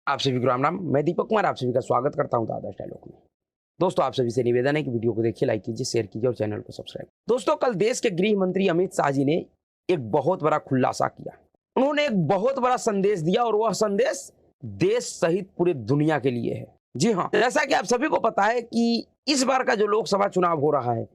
आप सभी को राम राम। मैं दीपक कुमार आप सभी का स्वागत करता हूं आदर्श डायलॉग में। दोस्तों, आप सभी से निवेदन है कि वीडियो को देखिए, लाइक कीजिए, शेयर कीजिए और चैनल को सब्सक्राइब। दोस्तों, कल देश के गृह मंत्री अमित शाह जी ने एक बहुत बड़ा खुलासा किया। उन्होंने एक बहुत बड़ा संदेश दिया और वह संदेश देश सहित पूरे दुनिया के लिए है। जी हाँ, जैसा कि आप सभी को पता है कि इस बार का जो लोकसभा चुनाव हो रहा है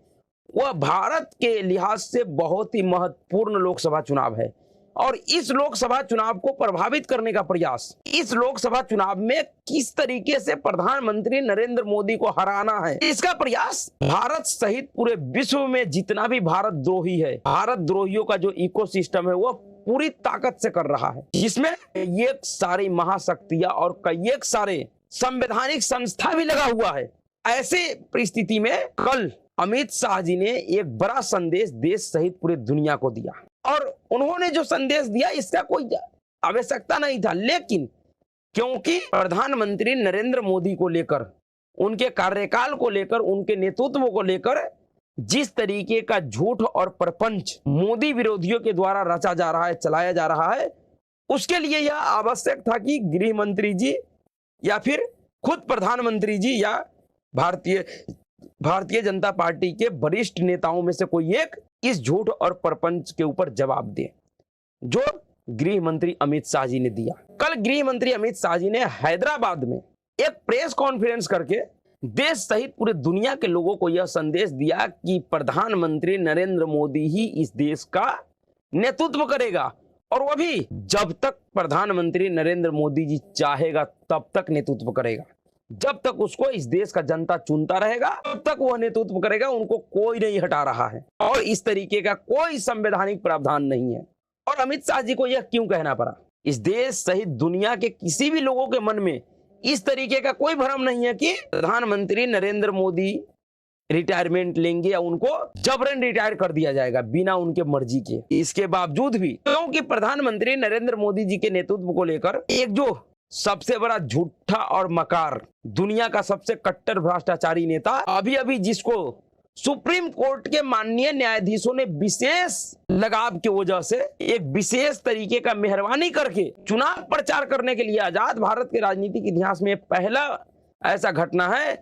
वह भारत के लिहाज से बहुत ही महत्वपूर्ण लोकसभा चुनाव है और इस लोकसभा चुनाव को प्रभावित करने का प्रयास, इस लोकसभा चुनाव में किस तरीके से प्रधानमंत्री नरेंद्र मोदी को हराना है, इसका प्रयास भारत सहित पूरे विश्व में जितना भी भारत द्रोही है, भारत द्रोहियों का जो इकोसिस्टम है वह पूरी ताकत से कर रहा है, जिसमें एक सारी महाशक्तियां और कई एक सारे संवैधानिक संस्था भी लगा हुआ है। ऐसे परिस्थिति में कल अमित शाह जी ने एक बड़ा संदेश देश सहित पूरे दुनिया को दिया और उन्होंने जो संदेश दिया इसका कोई आवश्यकता नहीं था, लेकिन क्योंकि प्रधानमंत्री नरेंद्र मोदी को लेकर, उनके कार्यकाल को लेकर, उनके नेतृत्व को लेकर जिस तरीके का झूठ और प्रपंच मोदी विरोधियों के द्वारा रचा जा रहा है, चलाया जा रहा है, उसके लिए यह आवश्यक था कि गृह मंत्री जी या फिर खुद प्रधानमंत्री जी या भारतीय जनता पार्टी के वरिष्ठ नेताओं में से कोई एक इस झूठ और प्रपंच के ऊपर जवाब दे, जो गृह मंत्री अमित शाह जी ने दिया। कल गृह मंत्री अमित शाह जी ने हैदराबाद में एक प्रेस कॉन्फ्रेंस करके देश सहित पूरे दुनिया के लोगों को यह संदेश दिया कि प्रधानमंत्री नरेंद्र मोदी ही इस देश का नेतृत्व करेगा और वह भी जब तक प्रधानमंत्री नरेंद्र मोदी जी चाहेगा तब तक नेतृत्व करेगा। जब तक उसको इस देश का जनता चुनता रहेगा तब तक वह नेतृत्व करेगा, उनको कोई नहीं हटा रहा है और इस तरीके का कोई संवैधानिक प्रावधान नहीं है। और अमित शाह जी को यह क्यों कहना पड़ा? इस देश सहित दुनिया के किसी भी लोगों के मन में इस तरीके का कोई भ्रम नहीं है कि प्रधानमंत्री नरेंद्र मोदी रिटायरमेंट लेंगे या उनको जबरन रिटायर कर दिया जाएगा बिना उनके मर्जी के। इसके बावजूद भी क्योंकि प्रधानमंत्री नरेंद्र मोदी जी के नेतृत्व को लेकर एक जो सबसे बड़ा झूठा और मकार, दुनिया का सबसे कट्टर भ्रष्टाचारी नेता, अभी जिसको सुप्रीम कोर्ट के माननीय न्यायाधीशों ने विशेष लगाव की वजह से एक विशेष तरीके का मेहरबानी करके चुनाव प्रचार करने के लिए, आजाद भारत के राजनीतिक इतिहास में पहला ऐसा घटना है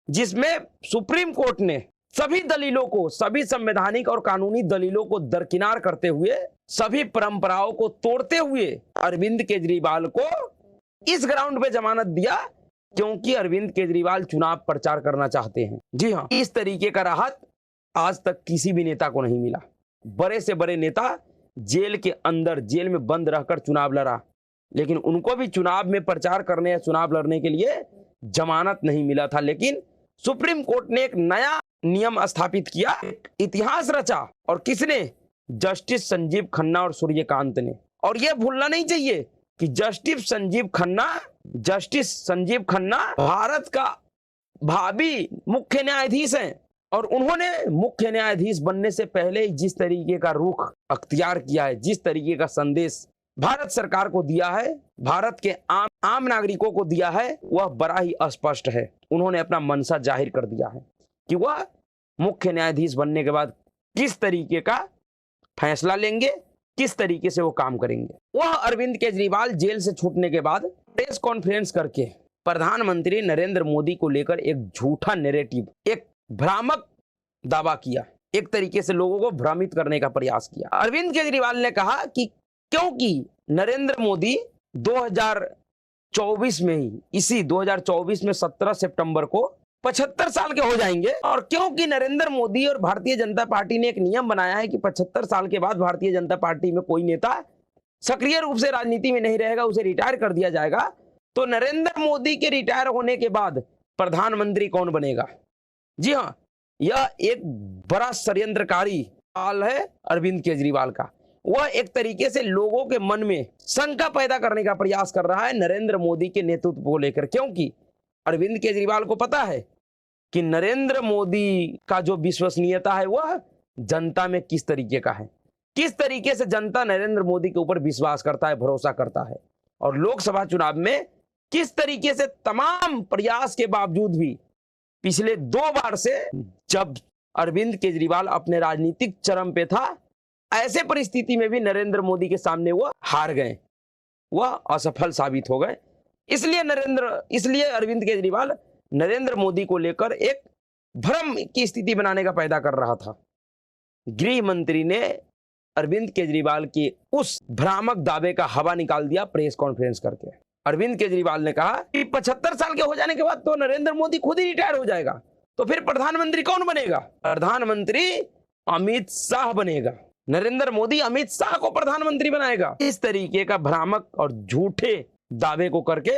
जिसमें सुप्रीम कोर्ट ने सभी दलीलों को, सभी संवैधानिक और कानूनी दलीलों को दरकिनार करते हुए, सभी परंपराओं को तोड़ते हुए अरविंद केजरीवाल को इस ग्राउंड पे जमानत दिया क्योंकि अरविंद केजरीवाल चुनाव प्रचार करना चाहते हैं। जी हाँ, इस तरीके का राहत आज तक किसी भी नेता को नहीं मिला। बड़े से बड़े नेता जेल के अंदर, जेल में बंद रहकर चुनाव लड़ा, लेकिन उनको भी चुनाव में प्रचार करने या चुनाव लड़ने के लिए जमानत नहीं मिला था। लेकिन सुप्रीम कोर्ट ने एक नया नियम स्थापित किया, इतिहास रचा, और किसने? जस्टिस संजीव खन्ना और सूर्यकांत ने। और यह भूलना नहीं चाहिए कि जस्टिस संजीव खन्ना भारत का भावी मुख्य न्यायाधीश हैं और उन्होंने मुख्य न्यायाधीश बनने से पहले जिस तरीके का रुख अख्तियार किया है, जिस तरीके का संदेश भारत सरकार को दिया है, भारत के आम नागरिकों को दिया है, वह बड़ा ही स्पष्ट है। उन्होंने अपना मनसा जाहिर कर दिया है कि वह मुख्य न्यायाधीश बनने के बाद किस तरीके का फैसला लेंगे, किस तरीके से वो काम करेंगे। वह अरविंद केजरीवाल जेल से छूटने के बाद प्रेस कॉन्फ्रेंस करके प्रधानमंत्री नरेंद्र मोदी को लेकर एक झूठा नैरेटिव, एक भ्रामक दावा किया, एक तरीके से लोगों को भ्रमित करने का प्रयास किया। अरविंद केजरीवाल ने कहा कि क्योंकि नरेंद्र मोदी 2024 में ही, इसी 2024 में 17 सितंबर को 75 साल के हो जाएंगे, और क्योंकि नरेंद्र मोदी और भारतीय जनता पार्टी ने एक नियम बनाया है कि 75 साल के बाद भारतीय जनता पार्टी में कोई नेता सक्रिय रूप से राजनीति में नहीं रहेगा, उसे रिटायर कर दिया जाएगा, तो नरेंद्र मोदी के रिटायर होने के बाद प्रधानमंत्री कौन बनेगा? जी हाँ, यह एक बड़ा षड्यंत्रकारी चाल है अरविंद केजरीवाल का। वह एक तरीके से लोगों के मन में शंका पैदा करने का प्रयास कर रहा है नरेंद्र मोदी के नेतृत्व को लेकर, क्योंकि अरविंद केजरीवाल को पता है कि नरेंद्र मोदी का जो विश्वसनीयता है वह जनता में किस तरीके का है, किस तरीके से जनता नरेंद्र मोदी के ऊपर विश्वास करता है, भरोसा करता है, और लोकसभा चुनाव में किस तरीके से तमाम प्रयास के बावजूद भी पिछले 2 बार से जब अरविंद केजरीवाल अपने राजनीतिक चरम पे था, ऐसे परिस्थिति में भी नरेंद्र मोदी के सामने वह हार गए, वह असफल साबित हो गए। इसलिए अरविंद केजरीवाल नरेंद्र मोदी को लेकर एक भ्रम की स्थिति बनाने का पैदा कर रहा था। गृह मंत्री ने अरविंद केजरीवाल के उस भ्रामक दावे का हवा निकाल दिया प्रेस कॉन्फ्रेंस करके। अरविंद केजरीवाल ने कहा कि 75 साल के हो जाने के बाद तो नरेंद्र मोदी खुद ही रिटायर हो जाएगा, तो फिर प्रधानमंत्री कौन बनेगा? प्रधानमंत्री अमित शाह बनेगा। नरेंद्र मोदी अमित शाह को प्रधानमंत्री बनाएगा। इस तरीके का भ्रामक और झूठे दावे को करके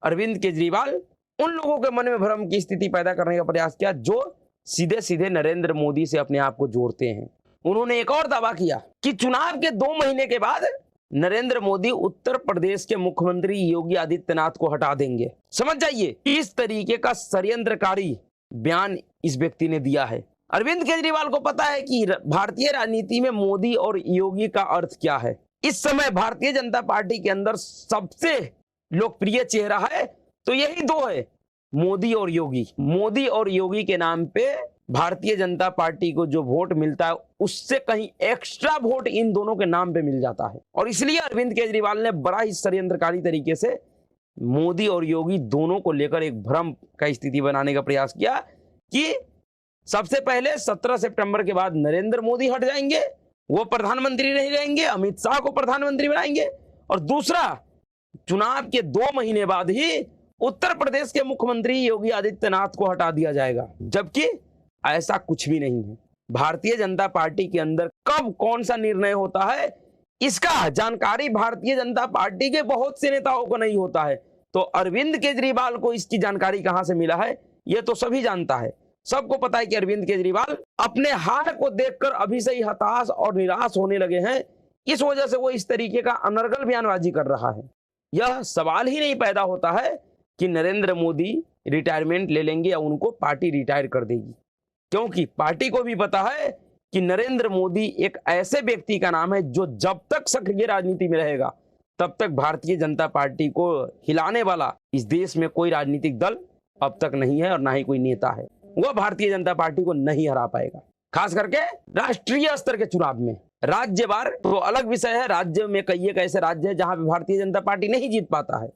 अरविंद केजरीवाल उन लोगों के मन में भ्रम की स्थिति पैदा करने का प्रयास किया जो सीधे सीधे नरेंद्र मोदी से अपने आप को जोड़ते हैं। उन्होंने एक और दावा किया कि चुनाव के 2 महीने के बाद नरेंद्र मोदी उत्तर प्रदेश के मुख्यमंत्री योगी आदित्यनाथ को हटा देंगे। समझ जाइए, इस तरीके का षड्यंत्रकारी बयान इस व्यक्ति ने दिया है। अरविंद केजरीवाल को पता है कि भारतीय राजनीति में मोदी और योगी का अर्थ क्या है। इस समय भारतीय जनता पार्टी के अंदर सबसे लोकप्रिय चेहरा है तो यही 2 है, मोदी और योगी। मोदी और योगी के नाम पे भारतीय जनता पार्टी को जो वोट मिलता है उससे कहीं एक्स्ट्रा वोट इन दोनों के नाम पे मिल जाता है। और इसलिए अरविंद केजरीवाल ने बड़ा ही षड्यंत्रकारी तरीके से मोदी और योगी दोनों को लेकर एक भ्रम का स्थिति बनाने का प्रयास किया कि सबसे पहले 17 सितंबर के बाद नरेंद्र मोदी हट जाएंगे, वो प्रधानमंत्री नहीं रहेंगे, अमित शाह को प्रधानमंत्री बनाएंगे, और दूसरा चुनाव के 2 महीने बाद ही उत्तर प्रदेश के मुख्यमंत्री योगी आदित्यनाथ को हटा दिया जाएगा। जबकि ऐसा कुछ भी नहीं है। भारतीय जनता पार्टी के अंदर कब कौन सा निर्णय होता है इसका जानकारी भारतीय जनता पार्टी के बहुत से नेताओं को नहीं होता है, तो अरविंद केजरीवाल को इसकी जानकारी कहां से मिला है यह तो सभी जानता है। सबको पता है कि अरविंद केजरीवाल अपने हार को देखकर अभी से ही हताश और निराश होने लगे हैं। इस वजह से वो इस तरीके का अनर्गल बयानबाजी कर रहा है। यह सवाल ही नहीं पैदा होता है कि नरेंद्र मोदी रिटायरमेंट ले लेंगे या उनको पार्टी रिटायर कर देगी, क्योंकि पार्टी को भी पता है कि नरेंद्र मोदी एक ऐसे व्यक्ति का नाम है जो जब तक सक्रिय राजनीति में रहेगा तब तक भारतीय जनता पार्टी को हिलाने वाला इस देश में कोई राजनीतिक दल अब तक नहीं है और ना ही कोई नेता है। वह भारतीय जनता पार्टी को नहीं हरा पाएगा, खास करके राष्ट्रीय स्तर के चुनाव में। राज्यवार तो अलग विषय है, राज्य में कई एक ऐसे राज्य है जहां पे भारतीय जनता पार्टी नहीं जीत पाता है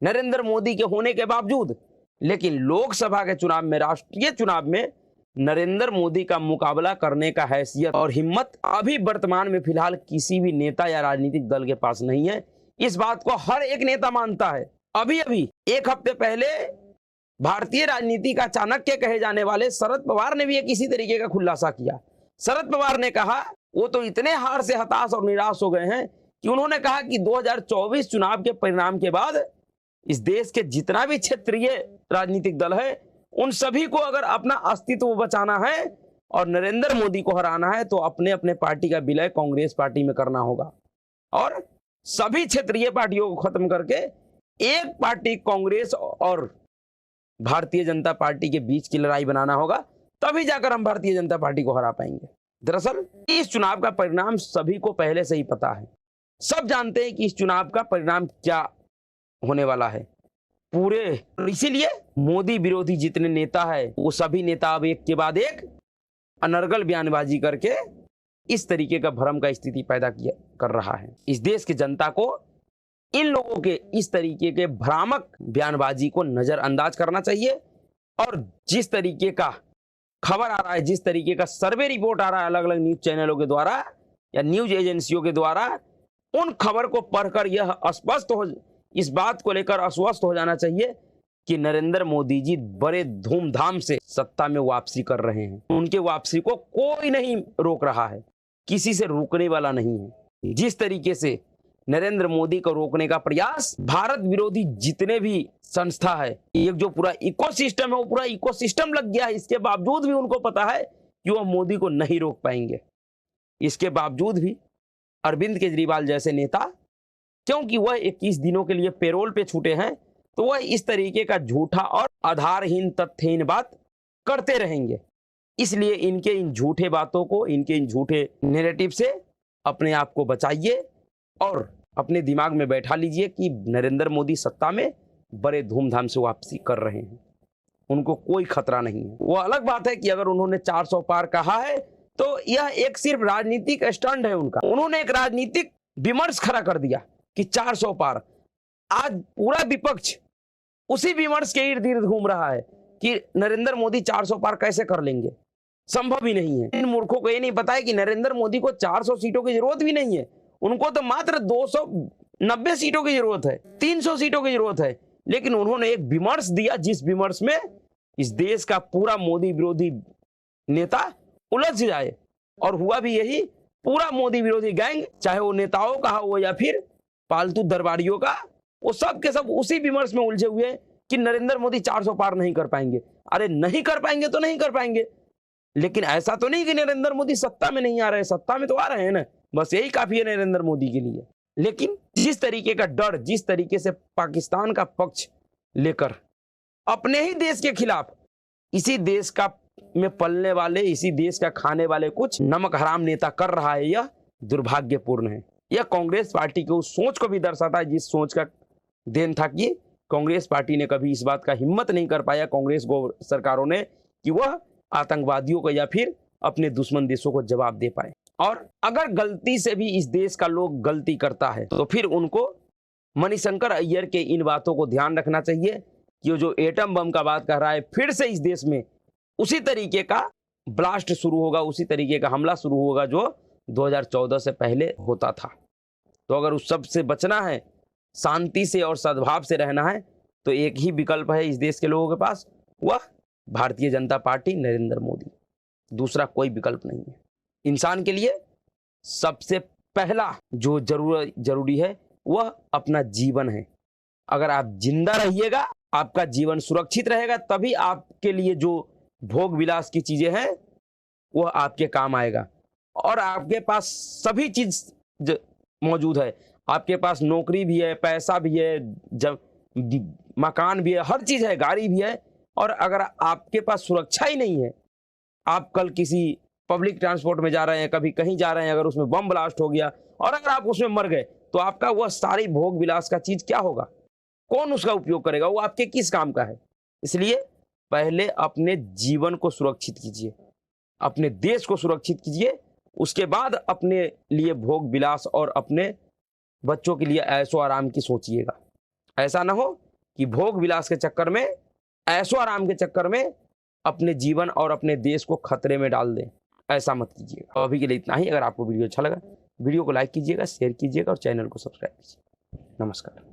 नरेंद्र मोदी के होने के बावजूद, लेकिन लोकसभा के चुनाव में, राष्ट्रीय चुनाव में नरेंद्र मोदी का मुकाबला करने का हैसियत और हिम्मत अभी वर्तमान में फिलहाल किसी भी नेता या राजनीतिक दल के पास नहीं है। इस बात को हर एक नेता मानता है। अभी एक हफ्ते पहले भारतीय राजनीति का चाणक्य कहे जाने वाले शरद पवार ने भी एक इसी तरीके का खुलासा किया। शरद पवार ने कहा वो तो इतने हार से हताश और निराश हो गए हैं कि उन्होंने कहा कि 2024 चुनाव के परिणाम के बाद इस देश के जितना भी क्षेत्रीय राजनीतिक दल है उन सभी को अगर अपना अस्तित्व बचाना है और नरेंद्र मोदी को हराना है तो अपने अपने पार्टी का विलय कांग्रेस पार्टी में करना होगा और सभी क्षेत्रीय पार्टियों को खत्म करके एक पार्टी कांग्रेस और भारतीय जनता पार्टी के बीच की लड़ाई बनाना होगा, तभी जाकर हम भारतीय जनता पार्टी को हरा पाएंगे। दरअसल इस चुनाव का परिणाम सभी को पहले से ही पता है। सब जानते हैं कि इस चुनाव का परिणाम क्या होने वाला है पूरे। इसीलिए मोदी विरोधी जितने नेता है वो सभी नेता अब एक के बाद एक अनर्गल बयानबाजी करके इस तरीके का भ्रम का स्थिति पैदा कर रहा है। इस देश की जनता को इन लोगों के इस तरीके के भ्रामक बयानबाजी को नजरअंदाज करना चाहिए और जिस तरीके का खबर आ रहा है, जिस तरीके का सर्वे रिपोर्ट आ रहा है अलग अलग न्यूज चैनलों के द्वारा या न्यूज एजेंसियों के द्वारा, उन खबर को पढ़कर यह इस बात को लेकर अस्वस्थ हो जाना चाहिए कि नरेंद्र मोदी जी बड़े धूमधाम से सत्ता में वापसी कर रहे हैं। उनके वापसी को कोई नहीं रोक रहा है, किसी से रोकने वाला नहीं है। जिस तरीके से नरेंद्र मोदी को रोकने का प्रयास भारत विरोधी जितने भी संस्था है, एक जो पूरा इकोसिस्टम है वो पूरा इकोसिस्टम लग गया है, इसके बावजूद भी उनको पता है कि वह मोदी को नहीं रोक पाएंगे। इसके बावजूद भी अरविंद केजरीवाल जैसे नेता, क्योंकि वह 21 दिनों के लिए पेरोल पे छूटे हैं, तो वह इस तरीके का झूठा और आधारहीन तथ्यहीन बात करते रहेंगे। इसलिए इनके इन झूठे बातों को, इनके इन झूठे नैरेटिव से अपने आप को बचाइए और अपने दिमाग में बैठा लीजिए कि नरेंद्र मोदी सत्ता में बड़े धूमधाम से वापसी कर रहे हैं, उनको कोई खतरा नहीं है। वो अलग बात है कि अगर उन्होंने 400 पार कहा है तो यह एक सिर्फ राजनीतिक स्टंट है उनका। उन्होंने एक राजनीतिक विमर्श खड़ा कर दिया कि 400 पार। आज पूरा विपक्ष उसी विमर्श के इर्द गिर्द घूम रहा है कि नरेंद्र मोदी 400 पार कैसे कर लेंगे, संभव ही नहीं है। इन मूर्खों को ये नहीं पता है कि नरेंद्र मोदी को 400 सीटों की जरूरत भी नहीं है, उनको तो मात्र 290 सीटों की जरूरत है, 300 सीटों की जरूरत है। लेकिन उन्होंने एक विमर्श दिया जिस विमर्श में इस देश का पूरा मोदी विरोधी नेता उलझ जाए, और हुआ भी यही। पूरा मोदी विरोधी गैंग, चाहे वो नेताओं का हो या फिर पालतू दरबारियों का, वो सब के सब उसी विमर्श में उलझे हुए हैं कि नरेंद्र मोदी 400 पार नहीं कर पाएंगे। अरे नहीं कर पाएंगे तो नहीं कर पाएंगे, लेकिन ऐसा तो नहीं कि नरेंद्र मोदी सत्ता में नहीं आ रहे, सत्ता में तो आ रहे हैं ना, बस यही काफी है नरेंद्र मोदी के लिए। लेकिन जिस तरीके का डर, जिस तरीके से पाकिस्तान का पक्ष लेकर अपने ही देश के खिलाफ, इसी देश का में पलने वाले, इसी देश का खाने वाले कुछ नमक हराम नेता कर रहा है, यह दुर्भाग्यपूर्ण है। यह कांग्रेस पार्टी की उस सोच को भी दर्शाता है जिस सोच का देन था कि कांग्रेस पार्टी ने कभी इस बात का हिम्मत नहीं कर पाया, कांग्रेस सरकारों ने, कि वह आतंकवादियों को या फिर अपने दुश्मन देशों को जवाब दे पाए। और अगर गलती से भी इस देश का लोग गलती करता है तो फिर उनको मणिशंकर अय्यर के इन बातों को ध्यान रखना चाहिए कि वो जो एटम बम का बात कर रहा है, फिर से इस देश में उसी तरीके का ब्लास्ट शुरू होगा, उसी तरीके का हमला शुरू होगा जो 2014 से पहले होता था। तो अगर उस सब से बचना है, शांति से और सद्भाव से रहना है, तो एक ही विकल्प है इस देश के लोगों के पास, वह भारतीय जनता पार्टी, नरेंद्र मोदी। दूसरा कोई विकल्प नहीं है। इंसान के लिए सबसे पहला जो जरूरी है वह अपना जीवन है। अगर आप जिंदा रहिएगा, आपका जीवन सुरक्षित रहेगा, तभी आपके लिए जो भोग विलास की चीजें हैं वह आपके काम आएगा। और आपके पास सभी चीज मौजूद है, आपके पास नौकरी भी है, पैसा भी है, जब मकान भी है, हर चीज है, गाड़ी भी है। और अगर आपके पास सुरक्षा ही नहीं है, आप कल किसी पब्लिक ट्रांसपोर्ट में जा रहे हैं, कभी कहीं जा रहे हैं, अगर उसमें बम ब्लास्ट हो गया और अगर आप उसमें मर गए, तो आपका वह सारी भोग विलास का चीज क्या होगा? कौन उसका उपयोग करेगा? वो आपके किस काम का है? इसलिए पहले अपने जीवन को सुरक्षित कीजिए, अपने देश को सुरक्षित कीजिए, उसके बाद अपने लिए भोग विलास और अपने बच्चों के लिए ऐशो आराम की सोचिएगा। ऐसा ना हो कि भोग विलास के चक्कर में, ऐशो आराम के चक्कर में अपने जीवन और अपने देश को खतरे में डाल दें। ऐसा मत कीजिएगा। अभी के लिए इतना ही। अगर आपको वीडियो अच्छा लगा, वीडियो को लाइक कीजिएगा, शेयर कीजिएगा और चैनल को सब्सक्राइब कीजिए। नमस्कार।